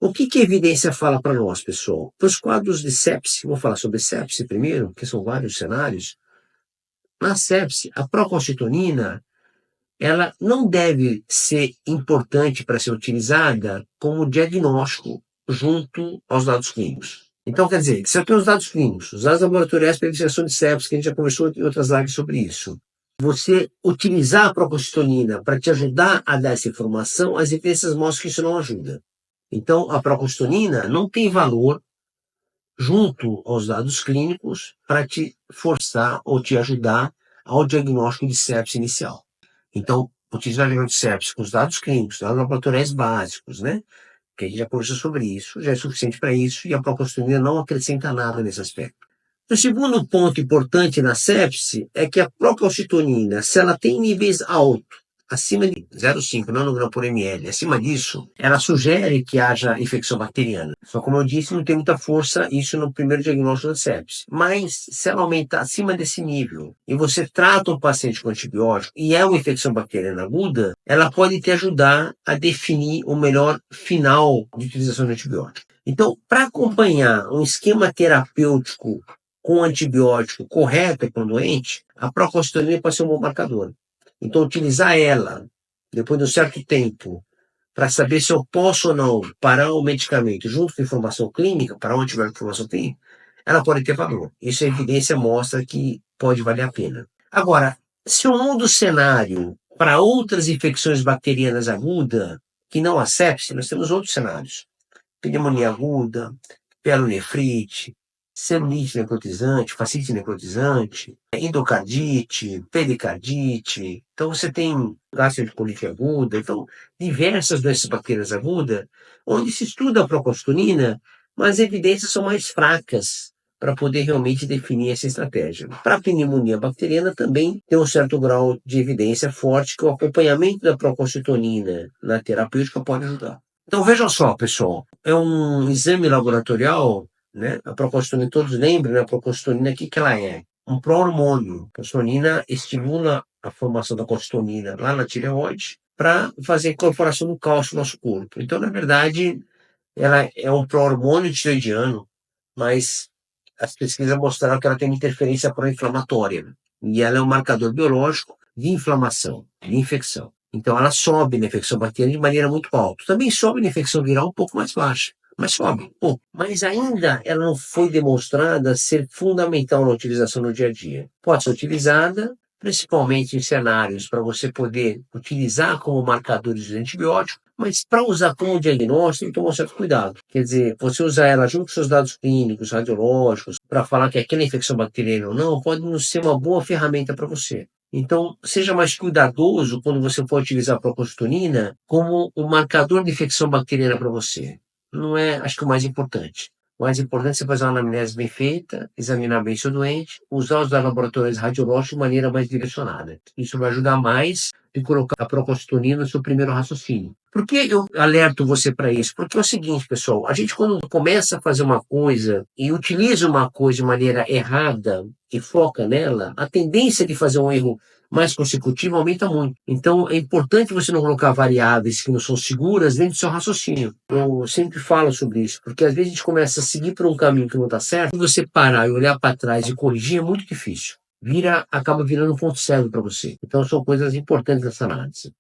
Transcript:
O que a evidência fala para nós, pessoal? Para os quadros de sepse, vou falar sobre sepse primeiro, que são vários cenários. Na sepse, a procalcitonina, ela não deve ser importante para ser utilizada como diagnóstico junto aos dados clínicos. Então, quer dizer, se eu tenho os dados clínicos, os dados laboratoriais para investigação de sepse, que a gente já conversou em outras lives sobre isso, você utilizar a procalcitonina para te ajudar a dar essa informação, as evidências mostram que isso não ajuda. Então, a procalcitonina não tem valor junto aos dados clínicos para te forçar ou te ajudar ao diagnóstico de sepse inicial. Então, utilizar o diagnóstico de sepse com os dados clínicos, dados laboratoriais básicos, né? Que a gente já conversou sobre isso, já é suficiente para isso, e a procalcitonina não acrescenta nada nesse aspecto. O segundo ponto importante na sepse é que a procalcitonina, se ela tem níveis altos, acima de 0,5 nanograma por ml, acima disso, ela sugere que haja infecção bacteriana. Só como eu disse, não tem muita força isso no primeiro diagnóstico da sepse. Mas se ela aumentar acima desse nível e você trata um paciente com antibiótico e é uma infecção bacteriana aguda, ela pode te ajudar a definir o melhor final de utilização de antibiótico. Então, para acompanhar um esquema terapêutico com antibiótico correto para o doente, a procalcitonina pode ser um bom marcador. Então, utilizar ela, depois de um certo tempo, para saber se eu posso ou não parar o medicamento junto com informação clínica, para onde tiver informação clínica, ela pode ter valor. Isso a evidência mostra que pode valer a pena. Agora, se eu mudo o cenário para outras infecções bacterianas agudas, que não a sepse, nós temos outros cenários. Pneumonia aguda, pielonefrite, celulite necrotizante, fascite necrotizante, endocardite, pericardite. Então você tem gastroenterite aguda, então diversas doenças bacterianas agudas, onde se estuda a procalcitonina, mas as evidências são mais fracas para poder realmente definir essa estratégia. Para a pneumonia bacteriana também tem um certo grau de evidência forte que o acompanhamento da procalcitonina na terapêutica pode ajudar. Então vejam só, pessoal, é um exame laboratorial, né? A procalcitonina, todos lembram, né? A procalcitonina, o que ela é? Um pró-hormônio. A procalcitonina estimula a formação da calcitonina lá na tireoide para fazer a incorporação do cálcio no nosso corpo. Então, na verdade, ela é um pró-hormônio tiroidiano, mas as pesquisas mostraram que ela tem uma interferência pró-inflamatória. E ela é um marcador biológico de inflamação, de infecção. Então, ela sobe na infecção bacteriana de maneira muito alta. Também sobe na infecção viral um pouco mais baixa, mas sobe. Bom, mas ainda ela não foi demonstrada ser fundamental na utilização no dia a dia. Pode ser utilizada principalmente em cenários para você poder utilizar como marcadores de antibiótico, mas para usar como diagnóstico, tem que tomar um certo cuidado. Quer dizer, você usar ela junto com seus dados clínicos, radiológicos, para falar que aquela infecção bacteriana ou não, pode não ser uma boa ferramenta para você. Então, seja mais cuidadoso quando você for utilizar a procalcitonina como um marcador de infecção bacteriana para você. Não é, acho que o mais importante. O mais importante é você fazer uma anamnese bem feita, examinar bem seu doente, usar os laboratórios radiológicos de maneira mais direcionada. Isso vai ajudar mais de colocar a procalcitonina no seu primeiro raciocínio. Por que eu alerto você para isso? Porque é o seguinte, pessoal, a gente quando começa a fazer uma coisa e utiliza uma coisa de maneira errada e foca nela, a tendência de fazer um erro mais consecutivo aumenta muito. Então, é importante você não colocar variáveis que não são seguras dentro do seu raciocínio. Eu sempre falo sobre isso, porque às vezes a gente começa a seguir por um caminho que não está certo, e você parar e olhar para trás e corrigir é muito difícil. Acaba virando um ponto cego para você. Então, são coisas importantes nessa análise.